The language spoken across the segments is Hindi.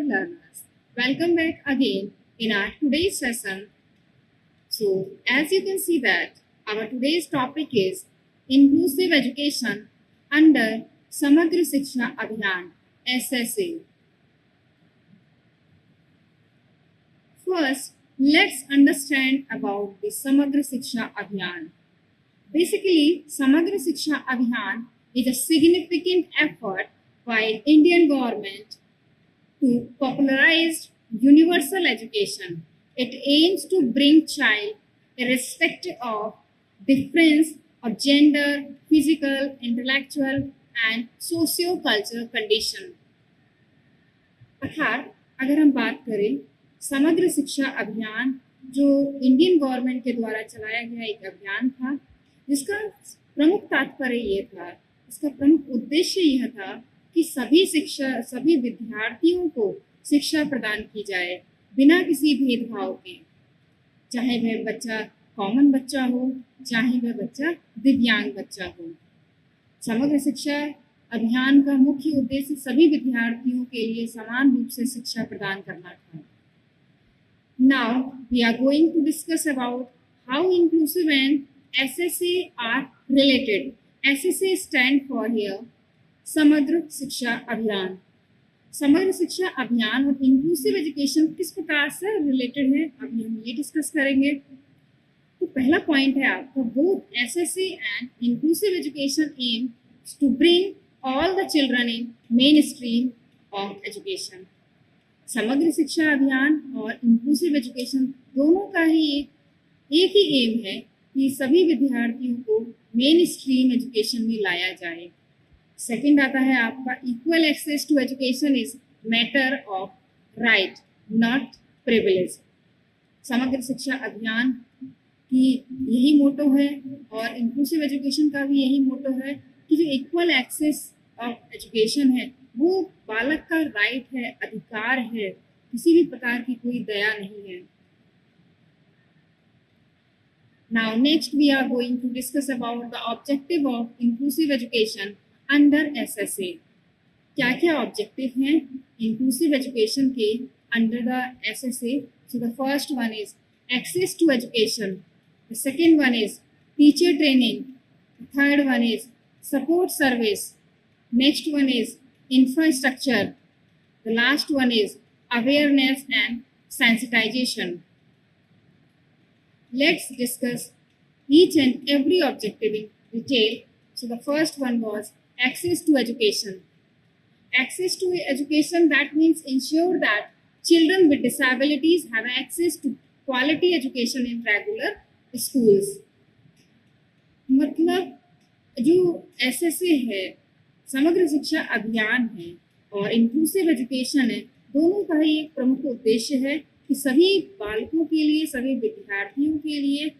learners, welcome back again in our today's session. So, as you can see that our today's topic is inclusive education under Samagra Shiksha Abhiyan (SSA). First, let's understand about the Samagra Shiksha Abhiyan. Basically, Samagra Shiksha Abhiyan is a significant effort by Indian government to popularize universal education. It aims to bring child irrespective of difference of gender, physical, intellectual and socio-cultural condition. अर्थात अगर हम बात करें समग्र शिक्षा अभियान जो इंडियन गवर्नमेंट के द्वारा चलाया गया एक अभियान था, जिसका प्रमुख तात्पर्य ये था, इसका प्रमुख उद्देश्य यह था कि सभी विद्यार्थियों को शिक्षा प्रदान की जाए बिना किसी भेदभाव के, चाहे वह बच्चा कॉमन बच्चा हो, चाहे वह बच्चा दिव्यांग बच्चा हो। समग्र शिक्षा अभियान का मुख्य उद्देश्य सभी विद्यार्थियों के लिए समान रूप से शिक्षा प्रदान करना था। Now we are going to discuss about how inclusive and SSA are related. SSA stand for here समग्र शिक्षा अभियान। समग्र शिक्षा अभियान और इंक्लूसिव एजुकेशन किस प्रकार से रिलेटेड है, अभी हम ये डिस्कस करेंगे। तो पहला पॉइंट है आपका, both SSA and inclusive education aim to bring all the children in mainstream of education. Samagra Shiksha अभियान और इंक्लूसिव एजुकेशन दोनों का ही एक ही एम है कि सभी विद्यार्थियों को मेन स्ट्रीम एजुकेशन में लाया जाए। सेकंड आता है आपका equal access to education is matter of right not privilege. Samagra Shiksha अभियान की यही मोटो है और इंक्लूसिव एजुकेशन का भी यही मोटो है कि जो इक्वल एक्सेस ऑफ एजुकेशन है वो बालक का राइट है, अधिकार है, किसी भी प्रकार की कोई दया नहीं है। Now next we are going to discuss about the objective of inclusive education under SSA। क्या क्या ऑब्जेक्टिव हैं इंक्लूसिव एजुकेशन के under the SSA? So the first one is access to education, the second one is teacher training, the third one is support service, next one is infrastructure, the last one is awareness and sensitization. Let's discuss each and every objective in detail. So the first one was access to education. Access to education, that means ensure that children with disabilities have access to quality education in regular schools. मतलब जो एसएसए है, समग्र शिक्षा अभियान है और इंक्लूसिव एजुकेशन है, दोनों का ही एक प्रमुख उद्देश्य है कि सभी बालकों के लिए, सभी विद्यार्थियों के लिए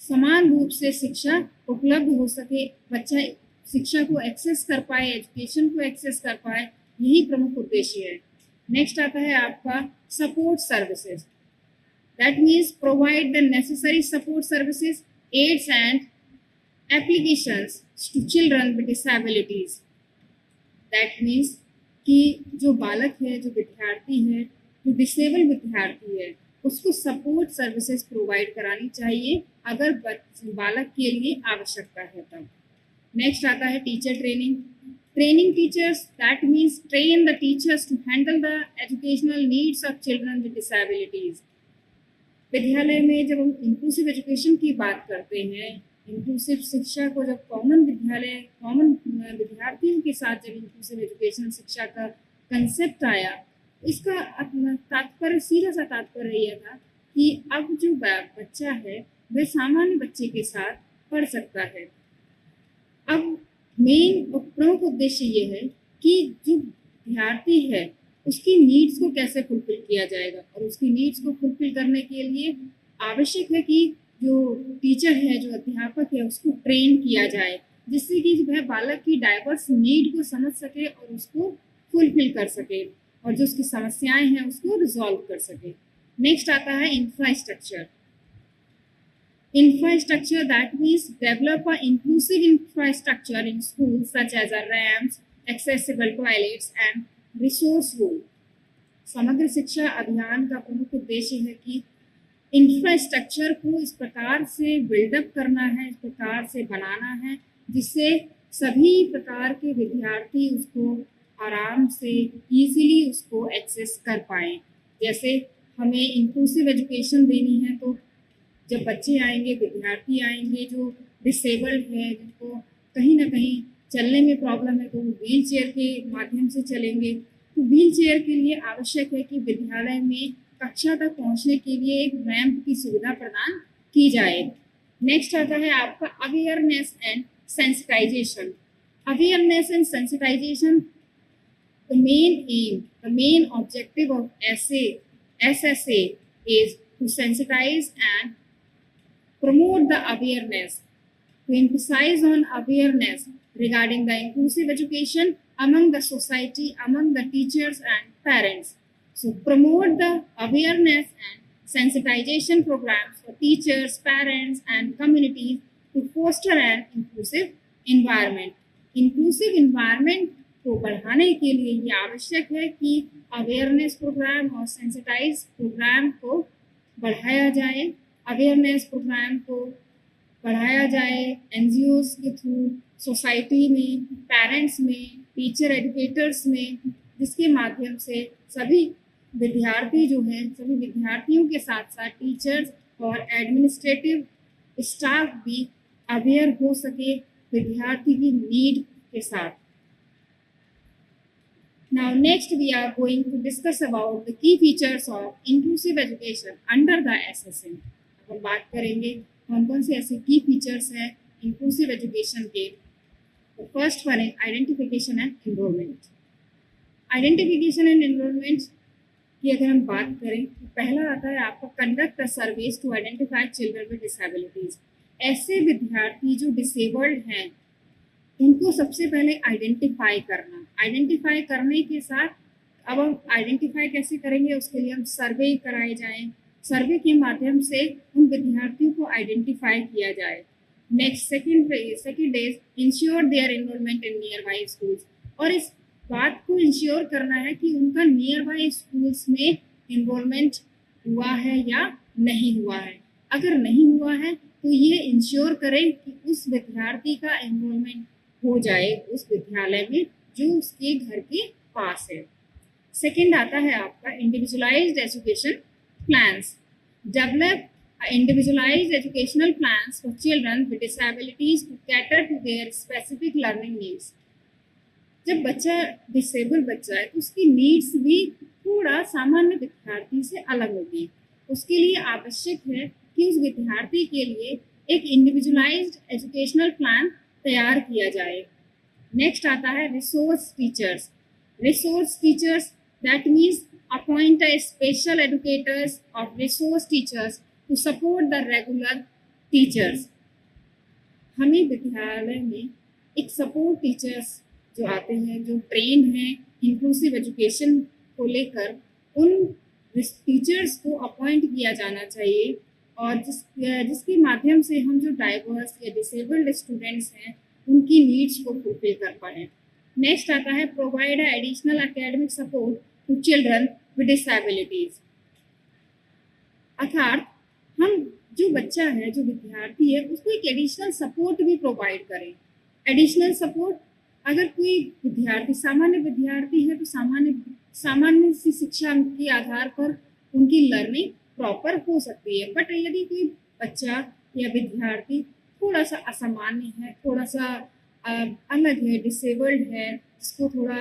समान रूप से शिक्षा उपलब्ध हो सके, बच्चा शिक्षा को एक्सेस कर पाए, एजुकेशन को एक्सेस कर पाए, यही प्रमुख उद्देश्य है। नेक्स्ट आता है आपका support services, that means provide the necessary support services, aids and applications to children with disabilities. That means कि जो बालक है, जो विद्यार्थी है, जो डिसेबल विद्यार्थी है, उसको सपोर्ट सर्विसेज प्रोवाइड करानी चाहिए अगर बालक के लिए आवश्यकता है तब। नेक्स्ट आता है teacher training, training teachers, that means train the teachers to handle the educational needs of children with disabilities. विद्यालय में जब हम इंक्लूसिव एजुकेशन की बात करते हैं, इंक्लूसिव शिक्षा को जब कॉमन विद्यार्थियों के साथ जब इंक्लूसिव एजुकेशन शिक्षा का कंसेप्ट आया, इसका तात्पर्य, सीधा सा तात्पर्य यह था कि अब जो बच्चा है वह सामान्य बच्चे के साथ पढ़ सकता है। अब मेन और प्रमुख उद्देश्य ये है कि जो विद्यार्थी है उसकी नीड्स को कैसे फुलफिल किया जाएगा, और उसकी नीड्स को फुलफिल करने के लिए आवश्यक है कि जो टीचर है, जो अध्यापक है, उसको ट्रेन किया जाए, जिससे कि वह बालक की डाइवर्स नीड को समझ सके और उसको फुलफिल कर सके और जो उसकी समस्याएं हैं उसको रिजॉल्व कर सके। नेक्स्ट आता है infrastructure. Infrastructure, that means develop an inclusive infrastructure in schools such as ramps, accessible toilets and resource room. समग्र शिक्षा अभियान का प्रमुख उद्देश्य है कि इंफ्रास्ट्रक्चर को इस प्रकार से बिल्डअप करना है, इस प्रकार से बनाना है जिससे सभी प्रकार के विद्यार्थी उसको आराम से इजीली उसको एक्सेस कर पाएँ। जैसे हमें इंक्लूसिव एजुकेशन देनी है, तो जब बच्चे आएंगे, विद्यार्थी आएंगे जो डिसेबल्ड है, जिनको कहीं ना कहीं चलने में प्रॉब्लम है, तो वो व्हील चेयर के माध्यम से चलेंगे। तो व्हील चेयर के लिए आवश्यक है कि विद्यालय में कक्षा तक पहुंचने के लिए एक रैंप की सुविधा प्रदान की जाए। नेक्स्ट आता है आपका awareness and sensitization. Awareness and sensitization, the main objective of SSA is to sensitize and promote the awareness, to emphasize on awareness regarding the inclusive education among the society, among the teachers and parents. So promote the awareness and sensitization programs for teachers, parents and communities to foster an inclusive environment. Inclusive environment को बढ़ाने के लिए ये आवश्यक है कि अवेयरनेस प्रोग्राम और सेंसिटाइज प्रोग्राम को बढ़ाया जाए। अवेयरनेस प्रोग्राम को बढ़ाया जाए एनजीओज के थ्रू, सोसाइटी में, पेरेंट्स में, टीचर एजुकेटर्स में, जिसके माध्यम से सभी विद्यार्थी जो हैं, सभी विद्यार्थियों के साथ साथ टीचर्स और एडमिनिस्ट्रेटिव स्टाफ भी अवेयर हो सके विद्यार्थी की नीड के साथ। Now next we are going to discuss about the key features of inclusive education under the SSM। अब हम बात करेंगे कौन कौन से ऐसे की फीचर्स हैं इंक्लूसिव एजुकेशन के। तो फर्स्ट वन है identification and enrolment. Identification and enrolment की अगर हम बात करें तो पहला आता है आपका conduct surveys to identify children with disabilities. ऐसे विद्यार्थी जो डिसेबल्ड हैं उनको सबसे पहले आइडेंटिफाई करना। आइडेंटिफाई करने के साथ अब हम आइडेंटिफाई कैसे करेंगे, उसके लिए हम सर्वे कराए जाएं। सर्वे के माध्यम से उन विद्यार्थियों को आइडेंटिफाई किया जाए। Next second is ensure there enrolment in near by schools. और इस बात को इंश्योर करना है कि उनका नियर बाई स्कूल्स में एनरोलमेंट हुआ है या नहीं हुआ है। अगर नहीं हुआ है तो ये इंश्योर करें कि उस विद्यार्थी का एनरोलमेंट हो जाए उस विद्यालय में जो उसके घर के पास है। सेकंड आता है आपका individualized education plans. Develop individualized educational plans for children with disabilities to cater to their specific learning needs. जब बच्चा डिसेबल बच्चा है तो उसकी नीड्स भी थोड़ा सामान्य विद्यार्थी से अलग होगी। उसके लिए आवश्यक है कि उस विद्यार्थी के लिए एक इंडिविजुअलाइज्ड एजुकेशनल प्लान तैयार किया जाए। नेक्स्ट आता है resource teachers. Resource teachers that means appoint a special educators और resource teachers to support the regular teachers. हमें विद्यालय में एक सपोर्ट टीचर्स जो आते हैं, जो ट्रेन हैं इंक्लूसिव एजुकेशन को लेकर, उन टीचर्स को अपॉइंट किया जाना चाहिए और जिसके माध्यम से हम जो डाइवर्स या डिसेबल्ड स्टूडेंट्स हैं उनकी नीड्स को फुलफिल कर पाएँ। नेक्स्ट आता है provide additional academic support to children with disabilities. अर्थात हम जो बच्चा है, जो विद्यार्थी है, उसको एक एडिशनल सपोर्ट भी प्रोवाइड करें। एडिशनल सपोर्ट, अगर कोई विद्यार्थी सामान्य विद्यार्थी है तो सामान्य सी शिक्षा के आधार पर उनकी लर्निंग प्रॉपर हो सकती है। बट यदि कोई बच्चा या विद्यार्थी थोड़ा सा असामान्य है, थोड़ा सा अलग है, डिसेबल्ड है, जिसको थोड़ा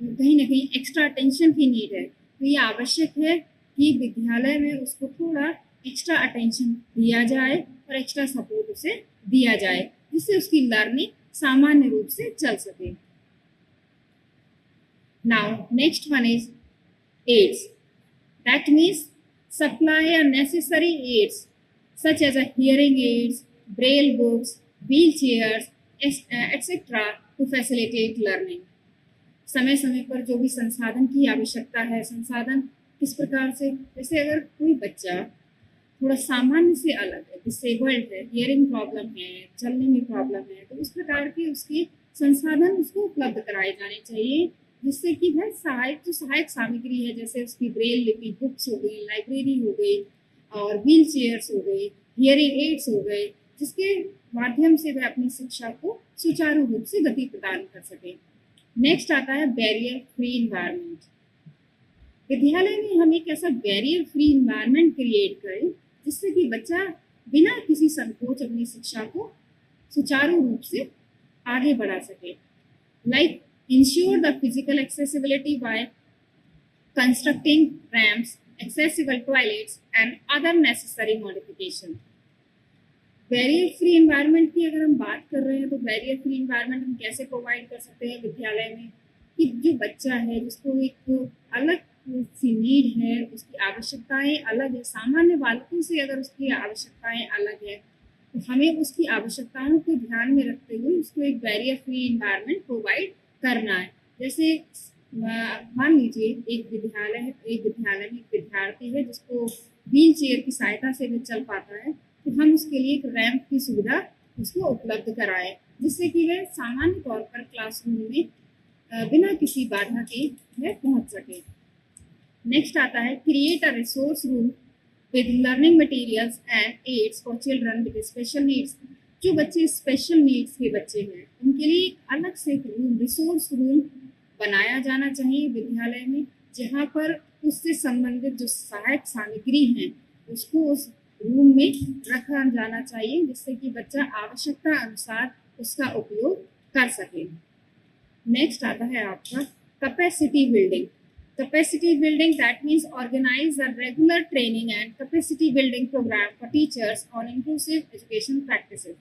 कहीं ना कहीं एक्स्ट्रा अटेंशन की नीड है, तो ये आवश्यक है कि विद्यालय में उसको थोड़ा एक्स्ट्रा अटेंशन दिया जाए और एक्स्ट्रा सपोर्ट उसे दिया जाए जिससे उसकी लर्निंग सामान्य रूप से चल सके। Now next one is aids. That means supply a necessary aids such as a hearing aids, braille books, wheelchairs, etc. to facilitate learning। समय समय पर जो भी संसाधन की आवश्यकता है, संसाधन किस प्रकार से, जैसे अगर कोई बच्चा थोड़ा सामान्य से अलग है, डिसेबल्ड है, हियरिंग प्रॉब्लम है, चलने में प्रॉब्लम है, तो उस प्रकार के उसके संसाधन उसको उपलब्ध कराए जाने चाहिए जिससे कि वह सहायक सामग्री है, जैसे उसकी ब्रेल लिपि बुक्स हो गई, लाइब्रेरी हो गई और व्हील चेयर्स हो गई, हियरिंग एड्स हो गए, जिसके माध्यम से वह अपनी शिक्षा को सुचारू रूप से गति प्रदान कर सके। नेक्स्ट आता है बैरियर फ्री इन्वायरमेंट। विद्यालय में हम एक ऐसा बैरियर फ्री इन्वायरमेंट क्रिएट करें जिससे कि बच्चा बिना किसी संकोच अपनी शिक्षा को सुचारू रूप से आगे बढ़ा सके। Like ensure the physical accessibility by constructing ramps, accessible toilets and other necessary modification। Barrier free environment की अगर हम बात कर रहे हैं तो बैरियर फ्री इन्वायरमेंट हम कैसे प्रोवाइड कर सकते हैं विद्यालय में, कि जो बच्चा है जिसको एक अलग सी नीड है, उसकी आवश्यकताएं अलग है, सामान्य बालकों से अगर उसकी आवश्यकताएं अलग है तो हमें उसकी आवश्यकताओं को ध्यान में रखते हुए उसको एक बैरियर फ्री इन्वायरमेंट प्रोवाइड करना है। जैसे मान लीजिए एक विद्यालय में एक विद्यार्थी है जिसको व्हील चेयर की सहायता से भी चल पाता है, तो हम उसके लिए एक रैंप की सुविधा उसको उपलब्ध कराएं जिससे कि वह सामान्य तौर पर क्लासरूम में बिना किसी बाधा के वह पहुंच सके। नेक्स्ट आता है create a resource room with learning materials and aids for children with special needs. जो बच्चे स्पेशल नीड्स के बच्चे हैं उनके लिए एक अलग से रूम, रिसोर्स रूम बनाया जाना चाहिए विद्यालय में, जहाँ पर उससे संबंधित जो सहायक सामग्री हैं उसको उस रूम में रखा जाना चाहिए जिससे कि बच्चा आवश्यकता अनुसार उसका उपयोग कर सके। नेक्स्ट आता है आपका capacity building. Capacity building, that means organize a regular training and capacity building program for teachers on inclusive education practices।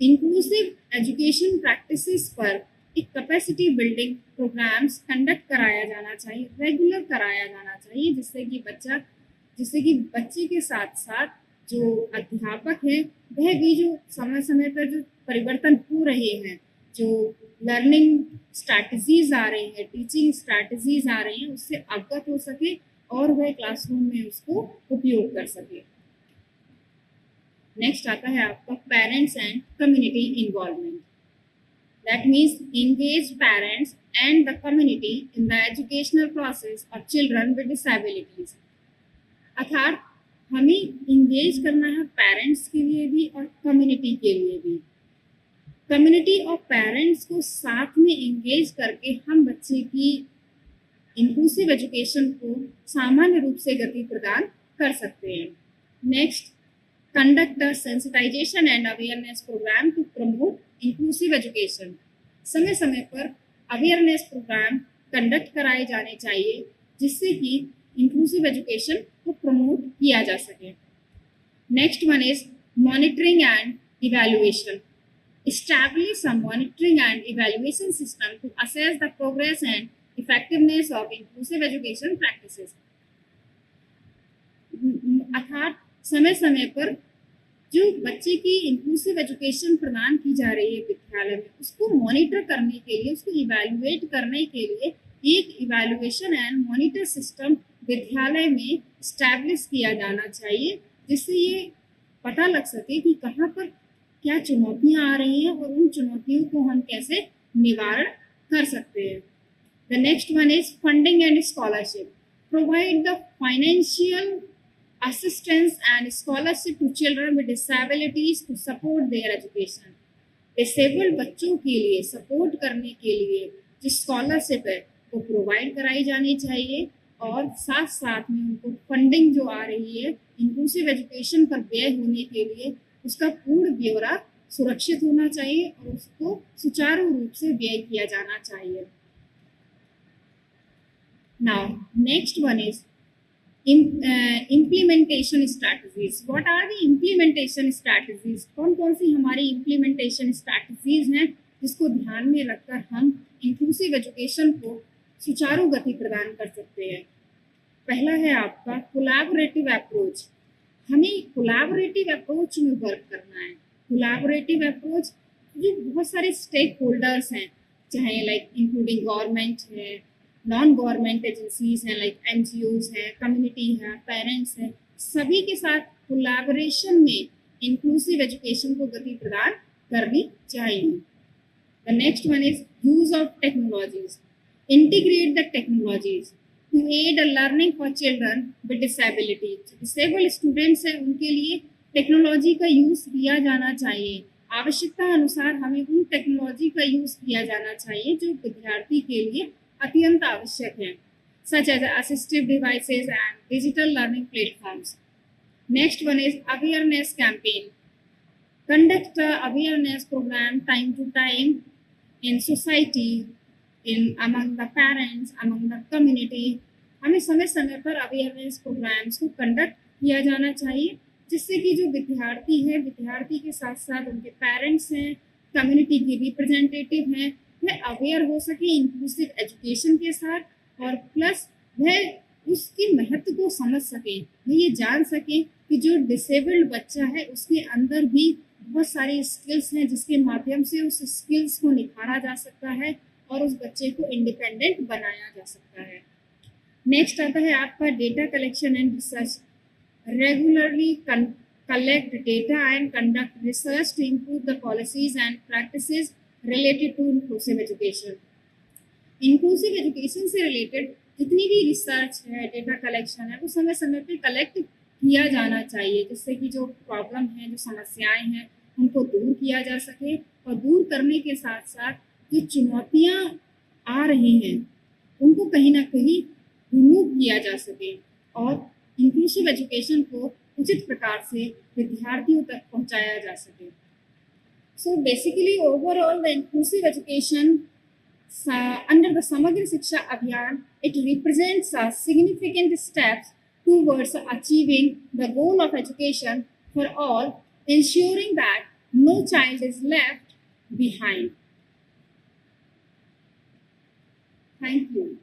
Inclusive education practices पर एक capacity building programs conduct कराया जाना चाहिए, regular कराया जाना चाहिए, जिससे कि बच्चे के साथ साथ जो अध्यापक हैं वह भी जो समय समय पर जो परिवर्तन हो रहे हैं, जो लर्निंग स्ट्रैटेजीज आ रही हैं, टीचिंग स्ट्रैटेजीज आ रही हैं, उससे अवगत हो सके और वह क्लासरूम में उसको उपयोग कर सके। नेक्स्ट आता है आपका parents and community involvement. That means engage parents and the community in the educational process of children with disabilities. अर्थात हमें इंगेज करना है पेरेंट्स के लिए भी और कम्युनिटी के लिए भी। कम्युनिटी और पेरेंट्स को साथ में एंगेज करके हम बच्चे की इंक्लूसिव एजुकेशन को सामान्य रूप से गति प्रदान कर सकते हैं। Next, conduct the sensitization and awareness program to promote inclusive education. समय समय पर अवेयरनेस प्रोग्राम कंडक्ट कराए जाने चाहिए जिससे कि इंक्लूसिव एजुकेशन को प्रमोट किया जा सके। Next one is monitoring and evaluation. Establish a monitoring and evaluation system to assess the progress and effectiveness of inclusive education practices। अर्थात समय समय पर जो बच्चे की इंक्लूसिव एजुकेशन प्रदान की जा रही है विद्यालय में उसको मॉनिटर करने के लिए, उसको इवैल्यूएट करने के लिए एक इवैल्यूएशन एंड मॉनिटर सिस्टम विद्यालय में इस्टेब्लिश किया जाना चाहिए जिससे ये पता लग सके कि कहाँ पर क्या चुनौतियां आ रही हैं और उन चुनौतियों को हम कैसे निवारण कर सकते हैं। The next one is funding and scholarship. Provide the financial assistance and scholarship to children with disabilities to support their education. Disabled बच्चों के लिए सपोर्ट करने के लिए जो स्कॉलरशिप है वो प्रोवाइड कराई जानी चाहिए और साथ साथ में उनको फंडिंग जो आ रही है इंक्लूसिव एजुकेशन पर व्यय होने के लिए उसका पूर्ण ब्यौरा सुरक्षित होना चाहिए और उसको सुचारू रूप से व्यय किया जाना चाहिए। Now next one is implementation strategies. What are the implementation strategies? कौन कौन सी हमारी इम्प्लीमेंटेशन स्ट्रैटेजीज हैं जिसको ध्यान में रखकर हम इंक्लूसिव एजुकेशन को सुचारू गति प्रदान कर सकते हैं? पहला है आपका कोलैबोरेटिव अप्रोच। हमें कोलैबोरेटिव अप्रोच में वर्क करना है। कोलैबोरेटिव अप्रोच जो बहुत सारे स्टेक होल्डर्स हैं, चाहे लाइक इंक्लूडिंग गवर्नमेंट है, नॉन गवर्नमेंट एजेंसीज हैं लाइक एनजीओज हैं, कम्युनिटी है, पेरेंट्स हैं, सभी के साथ कोलैबोरेशन में इंक्लूसिव एजुकेशन को गति प्रदान करनी चाहिए। The next one is use of technologies. integrate the technologies to aid a learning for children with disability. Disable students हैं उनके लिए टेक्नोलॉजी का यूज़ किया जाना चाहिए। आवश्यकता अनुसार हमें उन टेक्नोलॉजी का यूज़ किया जाना चाहिए जो विद्यार्थी के लिए अत्यंत आवश्यक है, such as assistive devices and digital learning platforms. Next one is awareness campaign. Conduct a awareness program time to time in society, in among the parents, among the community. हमें समय समय पर अवेयरनेस प्रोग्राम्स को कंडक्ट किया जाना चाहिए, जिससे कि जो विद्यार्थी है, विद्यार्थी के साथ साथ उनके पेरेंट्स हैं, कम्युनिटी के रिप्रेजेंटेटिव हैं, वह अवेयर हो सके इंक्लूसिव एजुकेशन के साथ, और प्लस वह उसके महत्व को समझ सके, वह ये जान सके कि जो डिसेबल्ड बच्चा है उसके अंदर भी बहुत सारी स्किल्स हैं जिसके माध्यम से उस स्किल्स को निखारा जा सकता है और उस बच्चे को इंडिपेंडेंट बनाया जा सकता है। नेक्स्ट आता है आपका data collection and research. Regularly collect data and conduct research to improve the policies and practices related to inclusive education. Inclusive education से रिलेटेड जितनी भी रिसर्च है, डेटा कलेक्शन है, वो समय समय पे कलेक्ट किया जाना चाहिए, जिससे कि जो प्रॉब्लम है, जो समस्याएं हैं, उनको दूर किया जा सके, और दूर करने के साथ साथ जो चुनौतियां आ रही हैं उनको कहीं ना कहीं रिमूव किया जा सके और इंक्लूसिव एजुकेशन को उचित प्रकार से विद्यार्थियों तक पहुंचाया जा सके। So basically overall the inclusive education under the Samagra Shiksha Abhiyan, it represents a significant steps towards achieving the goal of education for all, ensuring that no child is left behind. Thank you.